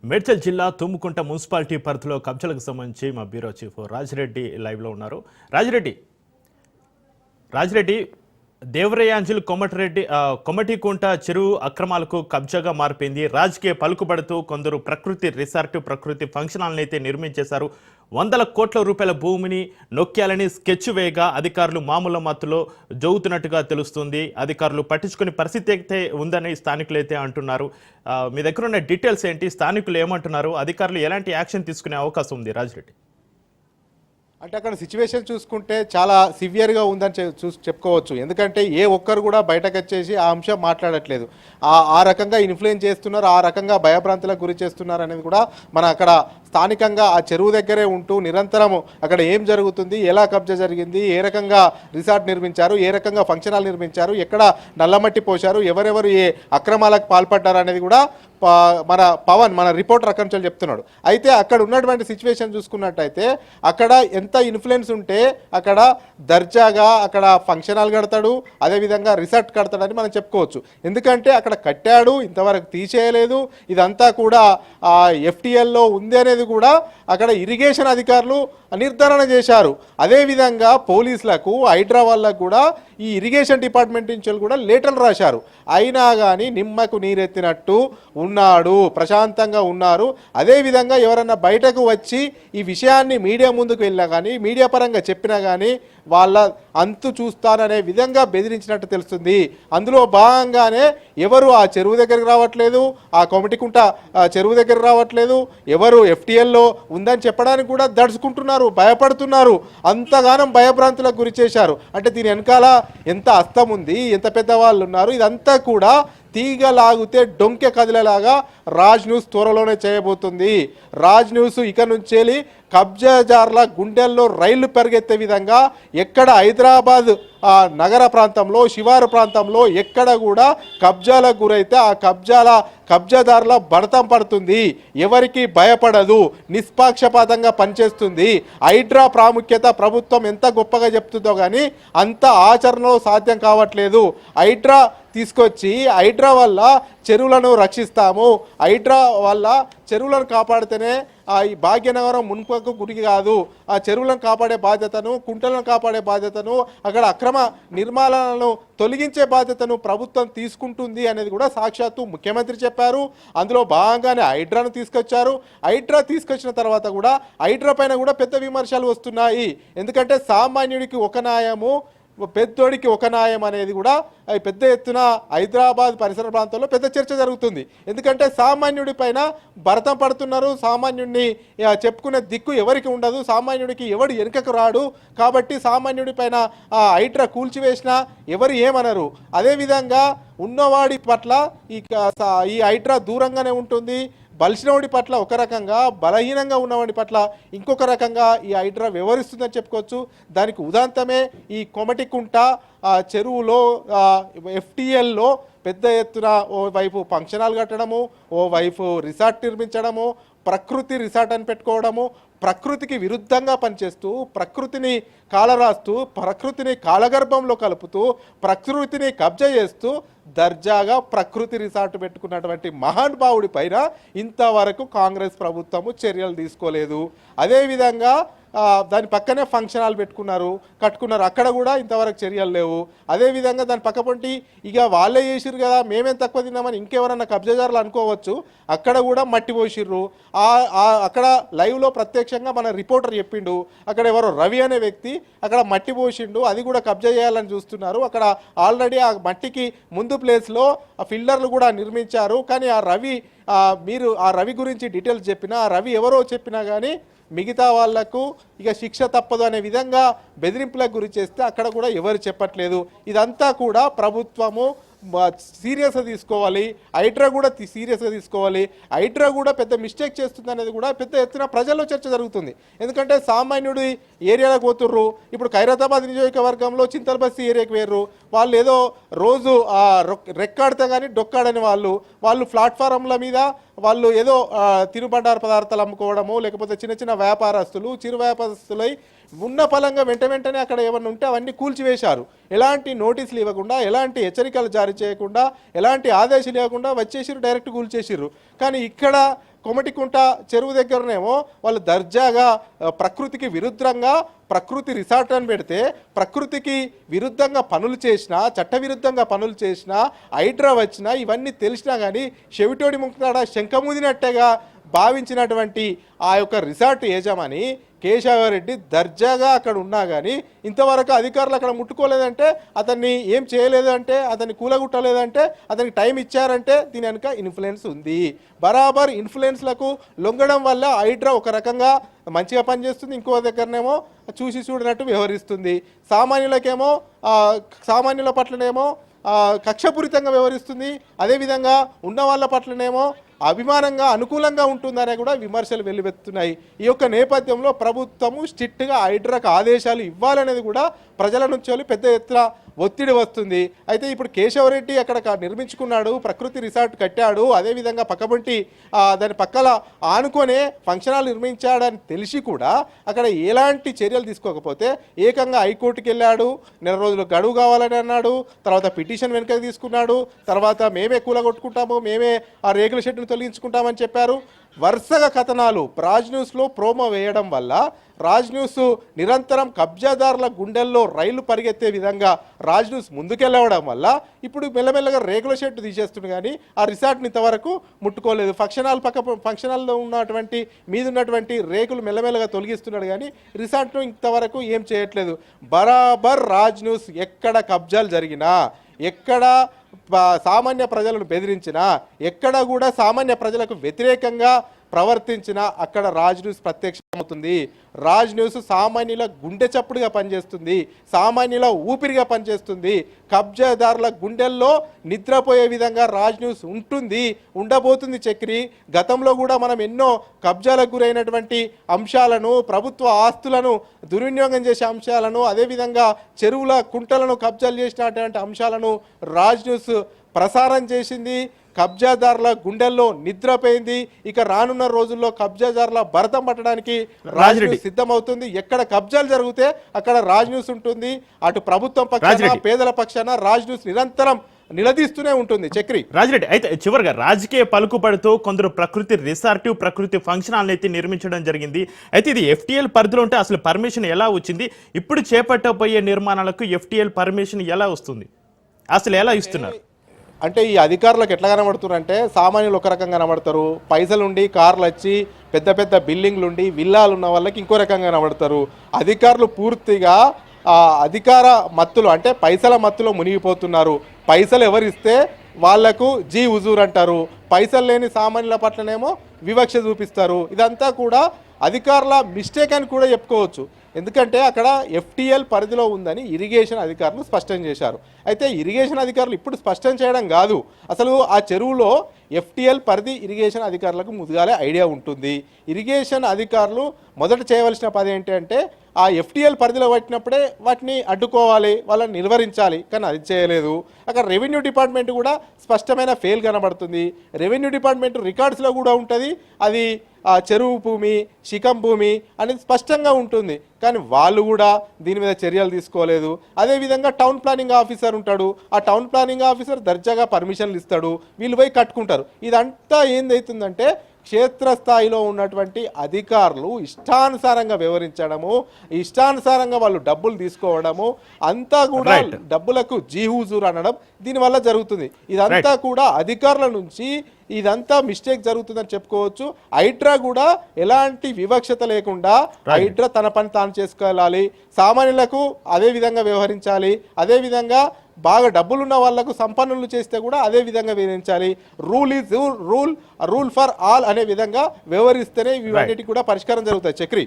మేడ్చల్ జిల్లా తుమ్ముకుంట మున్సిపాలిటీ పరిధిలో కబ్జాలకు సంబంధించి మా బ్యూరో చీఫ్ రాజిరెడ్డి లైవ్లో ఉన్నారు. రాజిరెడ్డి దేవరయాంజల్ కొమటికుంట చెరువు అక్రమాలకు కబ్జాగా మారిపోయింది. రాజకీయ పలుకుబడుతూ కొందరు ప్రకృతి రిసార్ట్, ప్రకృతి ఫంక్షన్ హాల్ని అయితే నిర్మించేశారు. 100 కోట్ల రూపాయల భూమిని నొక్కాలని స్కెచ్ వేయగా అధికారులు మామూలు మత్తులో జోగుతున్నట్టుగా తెలుస్తుంది. అధికారులు పట్టించుకునే పరిస్థితి అయితే ఉందని స్థానికులు అయితే అంటున్నారు. మీ దగ్గర ఉన్న డీటెయిల్స్ ఏంటి? స్థానికులు ఏమంటున్నారు? అధికారులు ఎలాంటి యాక్షన్ తీసుకునే అవకాశం ఉంది? రాజిరెడ్డి అంటే అక్కడ సిచ్యువేషన్ చూసుకుంటే చాలా సివియర్గా ఉందని చెప్పుకోవచ్చు. ఎందుకంటే ఏ ఒక్కరు కూడా బయటకు వచ్చేసి ఆ అంశం మాట్లాడట్లేదు. ఆ రకంగా ఇన్ఫ్లుయెన్స్ చేస్తున్నారు, ఆ రకంగా భయభ్రాంతులకు గురి చేస్తున్నారు అనేది కూడా మన అక్కడ స్థానికంగా ఆ చెరువు దగ్గరే ఉంటూ నిరంతరం అక్కడ ఏం జరుగుతుంది, ఎలా కబ్జా జరిగింది, ఏ రకంగా రిసార్ట్ నిర్మించారు, ఏ రకంగా ఫంక్షన్ హాల్ నిర్మించారు, ఎక్కడ నల్లమట్టి పోశారు, ఎవరెవరు ఏ అక్రమాలకు పాల్పడ్డారు అనేది కూడా మన పవన్ మన రిపోర్టర్ అక్కడి నుంచి చెప్తున్నాడు. అయితే అక్కడ ఉన్నటువంటి సిచ్యువేషన్ చూసుకున్నట్టయితే అక్కడ ఎంత ఇన్ఫ్లుయెన్స్ ఉంటే అక్కడ దర్జాగా అక్కడ ఫంక్షన్ హాల్ కడతాడు, అదేవిధంగా రిసార్ట్ కడతాడని మనం చెప్పుకోవచ్చు. ఎందుకంటే అక్కడ కట్టాడు, ఇంతవరకు తీసేయలేదు, ఇదంతా కూడా FTLలో ఉంది అనేది కూడా అక్కడ ఇరిగేషన్ అధికారులు నిర్ధారణ చేశారు. అదేవిధంగా పోలీసులకు, హైడ్రా వాళ్ళకు కూడా ఈ ఇరిగేషన్ డిపార్ట్మెంట్ నుంచి కూడా లేటర్లు రాశారు. అయినా కానీ నిమ్మకు నీరెత్తినట్టు ఉన్నాడు, ప్రశాంతంగా ఉన్నారు. అదేవిధంగా ఎవరన్నా బయటకు వచ్చి ఈ విషయాన్ని మీడియా ముందుకు వెళ్ళినా కానీ, మీడియా పరంగా చెప్పినా కానీ వాళ్ళ అంతు చూస్తాననే విధంగా బెదిరించినట్టు తెలుస్తుంది. అందులో భాగంగానే ఎవరు ఆ చెరువు దగ్గరికి రావట్లేదు, ఆ కొమటికుంట చెరువు దగ్గర రావట్లేదు, ఎవరు FTLలో ఉందని చెప్పడానికి కూడా దడుచుకుంటున్నారు, భయపడుతున్నారు. అంతగానం భయభ్రాంతులకు గురి చేశారు. అంటే దీని వెనకాల ఎంత అస్తం ఉంది, ఎంత పెద్దవాళ్ళు ఉన్నారు, ఇదంతా కూడా తీగలాగితే డొంకె కదిలేలాగా రాజ్ న్యూస్ త్వరలోనే చేయబోతుంది. రాజ్ న్యూస్ ఇక నుంచి కబ్జాదారుల గుండెల్లో రైళ్లు పెరిగెత్తే విధంగా ఎక్కడ హైదరాబాద్ నగర ప్రాంతంలో, శివారు ప్రాంతంలో ఎక్కడ కూడా కబ్జాలకు గురైతే ఆ కబ్జాదారుల భరతం పడుతుంది. ఎవరికి భయపడదు, నిష్పాక్షపాతంగా పనిచేస్తుంది. హైడ్రా ప్రాముఖ్యత ప్రభుత్వం ఎంత గొప్పగా చెప్తుందో కానీ అంత ఆచరణలో సాధ్యం కావట్లేదు. హైడ్రా తీసుకొచ్చి హైడ్రా వల్ల చెరువులను రక్షిస్తాము, హైడ్రా వల్ల చెరువులను కాపాడితేనే ఈ భాగ్యనగరం మున్పకు గురి కాదు, ఆ చెరువులను కాపాడే బాధ్యతను, కుంటలను కాపాడే బాధ్యతను, అక్కడ అక్రమ నిర్మాణాలను తొలగించే బాధ్యతను ప్రభుత్వం తీసుకుంటుంది అనేది కూడా సాక్షాత్తు ముఖ్యమంత్రి చెప్పారు. అందులో భాగంగానే హైడ్రాను తీసుకొచ్చారు. హైడ్రా తీసుకొచ్చిన తర్వాత కూడా హైడ్రా పైన కూడా పెద్ద విమర్శలు వస్తున్నాయి. ఎందుకంటే సామాన్యుడికి ఒక న్యాయము, పెద్దోడికి ఒక న్యాయం అనేది కూడా పెద్ద ఎత్తున హైదరాబాద్ పరిసర ప్రాంతాల్లో పెద్ద చర్చ జరుగుతుంది. ఎందుకంటే సామాన్యుడి పైన భరతం పడుతున్నారు. సామాన్యుడిని చెప్పుకునే దిక్కు ఎవరికి ఉండదు, సామాన్యుడికి ఎవడు వెనుకకు రాడు. కాబట్టి సామాన్యుడి పైన హైడ్రా కూల్చివేసినా ఎవరు ఏమనరు. అదేవిధంగా ఉన్నవాడి పట్ల ఈ హైడ్రా దూరంగానే ఉంటుంది. బలిసినవాడి పట్ల ఒక రకంగా, బలహీనంగా ఉన్నవాడి పట్ల ఇంకొక రకంగా ఈ హైడ్రా వ్యవహరిస్తుందని చెప్పుకోవచ్చు. దానికి ఉదాంతమే ఈ కొమటికుంట చెరువులో FTLలో పెద్ద ఎత్తున ఓ వైపు ఫంక్షన్ హాల్ కట్టడము, ఓ వైపు రిసార్ట్ నిర్మించడము, ప్రకృతి రిసార్ట్ అని పెట్టుకోవడము, ప్రకృతికి విరుద్ధంగా పనిచేస్తూ, ప్రకృతిని కాలరాస్తూ, ప్రకృతిని కాలగర్భంలో కలుపుతూ, ప్రకృతిని కబ్జా చేస్తూ దర్జాగా ప్రకృతి రిసార్ట్ పెట్టుకున్నటువంటి మహానుభావుడి పైన ఇంతవరకు కాంగ్రెస్ ప్రభుత్వము చర్యలు తీసుకోలేదు. అదేవిధంగా దాని పక్కనే ఫంక్షన్ హాల్ కట్టుకున్నారు, అక్కడ కూడా ఇంతవరకు చర్యలు లేవు. అదేవిధంగా దాని పక్కపొంటి ఇక వాళ్ళే చేసిర్రు కదా, మేమేం తక్కువ తిన్నామని ఇంకెవరన్నా కబ్జాదారులు అనుకోవచ్చు, అక్కడ కూడా మట్టి పోసిర్రు. అక్కడ లైవ్లో ప్రత్యక్షంగా మన రిపోర్టర్ చెప్పిండు, అక్కడ ఎవరో రవి అనే వ్యక్తి అక్కడ మట్టి పోసిండు, అది కూడా కబ్జా చేయాలని చూస్తున్నారు. అక్కడ ఆల్రెడీ ఆ మట్టికి ముందు ప్లేస్లో ఆ ఫిల్టర్లు కూడా నిర్మించారు. కానీ మీరు ఆ రవి గురించి డీటెయిల్స్ చెప్పినా, ఆ రవి ఎవరో చెప్పినా కానీ మిగతా వాళ్లకు ఇక శిక్ష తప్పదు అనే విధంగా బెదిరింపులకు గురి చేస్తే అక్కడ కూడా ఎవరు చెప్పట్లేదు. ఇదంతా కూడా ప్రభుత్వము సీరియస్గా తీసుకోవాలి, హైడ్రా కూడా సీరియస్గా తీసుకోవాలి. హైడ్రా కూడా పెద్ద మిస్టేక్ చేస్తుంది అనేది కూడా పెద్ద ఎత్తున ప్రజల్లో చర్చ జరుగుతుంది. ఎందుకంటే సామాన్యుడి ఏరియాలకు పోతుర్రు. ఇప్పుడు ఖైరతాబాద్ నియోజకవర్గంలో చింతలబస్తి ఏరియాకి వేర్రు, వాళ్ళు ఏదో రోజు రెక్కాడితే కానీ డొక్కాడని వాళ్ళు ప్లాట్ఫారంల మీద వాళ్ళు ఏదో తినుబండార పదార్థాలు అమ్ముకోవడము, లేకపోతే చిన్న చిన్న వ్యాపారస్తులు, చిరు వ్యాపారస్తులై ఉన్న ఫలంగా వెంటనే అక్కడ ఏమన్నా ఉంటే అవన్నీ కూల్చివేశారు. ఎలాంటి నోటీసులు ఇవ్వకుండా, ఎలాంటి హెచ్చరికలు జారీ చేయకుండా, ఎలాంటి ఆదేశాలు ఇవ్వకుండా వచ్చేసిరు, డైరెక్ట్ కూల్చేసిర్రు. కానీ ఇక్కడ కొమటికుంట చెరువు దగ్గరనేమో వాళ్ళు దర్జాగా ప్రకృతికి విరుద్ధంగా ప్రకృతి రిసార్ట్ అని పెడితే ప్రకృతికి విరుద్ధంగా పనులు చేసినా చట్టవిరుద్ధంగా పనులు చేసినా హైడ్రా వచ్చినా ఇవన్నీ తెలిసినా కానీ చెవిటోడి ముక్తాడ శంఖముదినట్టేగా భావించినటువంటి ఆ యొక్క రిసార్ట్ యజమాని కేశవరెడ్డి దర్జాగా అక్కడ ఉన్నా కానీ ఇంతవరకు అధికారులు అక్కడ ముట్టుకోలేదంటే అతన్ని ఏం చేయలేదంటే అతన్ని కూలగొట్టలేదంటే అతనికి టైం ఇచ్చారంటే దీని వెనుక ఇన్ఫ్లుయెన్స్ ఉంది. బరాబర్ ఇన్ఫ్లుయెన్స్లకు లొంగడం వల్ల హైడ్రా ఒక రకంగా మంచిగా పనిచేస్తుంది, ఇంకో దగ్గరనేమో చూసి చూడనట్టు వ్యవహరిస్తుంది. సామాన్యుల పట్లనేమో కక్షపూరితంగా వ్యవహరిస్తుంది. అదేవిధంగా ఉన్న వాళ్ళ పట్లనేమో అభిమానంగా అనుకూలంగా ఉంటుందనే కూడా విమర్శలు వెల్లువెత్తున్నాయి. ఈ యొక్క నేపథ్యంలో ప్రభుత్వము స్ట్రిక్ట్గా హైడ్రాకు ఆదేశాలు ఇవ్వాలనేది కూడా ప్రజల నుంచి పెద్ద ఎత్తున ఒత్తిడి వస్తుంది. అయితే ఇప్పుడు కేశవరెడ్డి అక్కడ నిర్మించుకున్నాడు, ప్రకృతి రిసార్ట్ కట్టాడు, అదేవిధంగా పక్కబంటి దాని పక్కల ఆనుకొనే ఫంక్షన్ హాల్ నిర్మించాడని తెలిసి కూడా అక్కడ ఎలాంటి చర్యలు తీసుకోకపోతే ఏకంగా హైకోర్టుకి వెళ్ళాడు, నెల రోజులు గడువు కావాలని అన్నాడు, తర్వాత పిటిషన్ వెనుకకు తీసుకున్నాడు, తర్వాత మేమే కూలగొట్టుకుంటాము, మేమే ఆ రేకుల షెడ్డును తొలగించుకుంటామని చెప్పారు. వరుసగా కథనాలు రాజ్ న్యూస్లో ప్రోమో వేయడం వల్ల రాజ్ న్యూస్ నిరంతరం కబ్జాదారుల గుండెల్లో రైలు పరిగెత్తే విధంగా రాజ్ న్యూస్ ముందుకెళ్ళవడం వల్ల ఇప్పుడు మెల్లమెల్లగా రేకుల షెడ్ తీసేస్తుంది కానీ ఆ రిసార్ట్ని ఇంతవరకు ముట్టుకోలేదు. ఫంక్షన్ హాల్లో ఉన్నటువంటి మీద ఉన్నటువంటి రేకులు మెల్లమెల్లగా తొలగిస్తున్నాడు కానీ రిసార్ట్ను ఇంతవరకు ఏం చేయట్లేదు. బరాబర్ రాజ్ న్యూస్ ఎక్కడ కబ్జాలు జరిగినా, ఎక్కడ సామాన్య ప్రజలను బెదిరించినా, ఎక్కడ కూడా సామాన్య ప్రజలకు వ్యతిరేకంగా ప్రవర్తించినా అక్కడ రాజ్ న్యూస్ ప్రత్యక్షమవుతుంది. రాజ్ న్యూస్ సామాన్యుల గుండె చప్పుడుగా పనిచేస్తుంది, సామాన్యుల ఊపిరిగా పనిచేస్తుంది. కబ్జాదారుల గుండెల్లో నిద్రపోయే విధంగా రాజ్ న్యూస్ ఉంటుంది, ఉండబోతుంది. చక్రి, గతంలో కూడా మనం ఎన్నో కబ్జాలకు గురైనటువంటి అంశాలను, ప్రభుత్వ ఆస్తులను దుర్వినియోగం చేసే అంశాలను, అదేవిధంగా చెరువుల కుంటలను కబ్జాలు చేసినటువంటి అంశాలను రాజ్ న్యూస్ ప్రసారం చేసింది. కబ్జాదారుల గుండెల్లో నిద్రపోయింది. ఇక రానున్న రోజుల్లో కబ్జాదారుల భరతం పట్టడానికి రాజ్ న్యూస్ సిద్ధమవుతుంది. ఎక్కడ కబ్జాలు జరిగితే అక్కడ రాజ్ న్యూస్ ఉంటుంది. అటు ప్రభుత్వం పక్షాన, పేదల పక్షాన రాజ్ న్యూస్ నిరంతరం నిలదీస్తూనే ఉంటుంది. చక్రి, రాజిరెడ్డి, అయితే చివరిగా రాజకీయ పలుకుబడితో కొందరు ప్రకృతి రిసార్ట్, ప్రకృతి ఫంక్షన్ హాల్ అయితే నిర్మించడం జరిగింది. అయితే ఇది FTL పరిధిలో ఉంటే అసలు పర్మిషన్ ఎలా వచ్చింది? ఇప్పుడు చేపట్టబోయే నిర్మాణాలకు FTL పర్మిషన్ ఎలా వస్తుంది? అసలు ఎలా ఇస్తున్నారు? అంటే ఈ అధికారులకు ఎట్లా కనబడుతున్నారంటే సామాన్యులు ఒక రకంగా కనబడతారు, పైసలుండి కార్లు వచ్చి పెద్ద పెద్ద బిల్డింగ్లు ఉండి విల్లాలు ఉన్న వాళ్ళకి ఇంకో రకంగా కనబడతారు. అధికారులు పూర్తిగా అధికార మత్తులో అంటే పైసల మత్తులో మునిగిపోతున్నారు. పైసలు ఎవరిస్తే వాళ్లకు జీ హుజూర్ అంటారు, పైసలు లేని సామాన్యుల పట్లనేమో వివక్ష చూపిస్తారు. ఇదంతా కూడా అధికారుల మిస్టేక్ అని కూడా చెప్పుకోవచ్చు. ఎందుకంటే అక్కడ FTL పరిధిలో ఉందని ఇరిగేషన్ అధికారులు స్పష్టం చేశారు. అయితే ఇరిగేషన్ అధికారులు ఇప్పుడు స్పష్టం చేయడం కాదు, అసలు ఆ చెరువులో FTL పరిధి ఇరిగేషన్ అధికారులకు ముందుగానే ఐడియా ఉంటుంది. ఇరిగేషన్ అధికారులు మొదట చేయవలసిన పని ఏంటంటే ఆ FTL పరిధిలో పట్టినప్పుడే వాటిని అడ్డుకోవాలి, వాళ్ళని నిలువరించాలి. కానీ అది చేయలేదు. అక్కడ రెవెన్యూ డిపార్ట్మెంట్ కూడా స్పష్టమైన ఫెయిల్ కనబడుతుంది. రెవెన్యూ డిపార్ట్మెంట్ రికార్డ్స్లో కూడా ఉంటుంది, అది చెరువు భూమి, శిఖం భూమి అనేది స్పష్టంగా ఉంటుంది. కానీ వాళ్ళు కూడా దీని మీద చర్యలు తీసుకోలేదు. అదేవిధంగా టౌన్ ప్లానింగ్ ఆఫీసర్ ఉంటాడు, ఆ టౌన్ ప్లానింగ్ ఆఫీసర్ దర్జాగా పర్మిషన్లు ఇస్తాడు, వీళ్ళు పోయి కట్టుకుంటారు. ఇదంతా ఏందవుతుందంటే క్షేత్రస్థాయిలో ఉన్నటువంటి అధికారులు ఇష్టానుసారంగా వ్యవహరించడము, ఇష్టానుసారంగా వాళ్ళు డబ్బులు తీసుకోవడము, అంతా కూడా డబ్బులకు జీహూజూర్ అనడం దీనివల్ల జరుగుతుంది. ఇదంతా కూడా అధికారుల నుంచి ఇదంతా మిస్టేక్ జరుగుతుందని చెప్పుకోవచ్చు. హైడ్రా కూడా ఎలాంటి వివక్షత లేకుండా హైడ్రా తన పని తాను చేసుకోవాలి, సామాన్యులకు అదే విధంగా వ్యవహరించాలి, అదేవిధంగా బాగా డబ్బులున్న వాళ్లకు సంపన్నులు చేస్తే కూడా అదే విధంగా వ్యవహరించాలి. Rule is rule for all అనే విధంగా వ్యవహరిస్తేనే ఇవన్నిటికి కూడా పరిష్కారం జరుగుతాయి. చక్రి.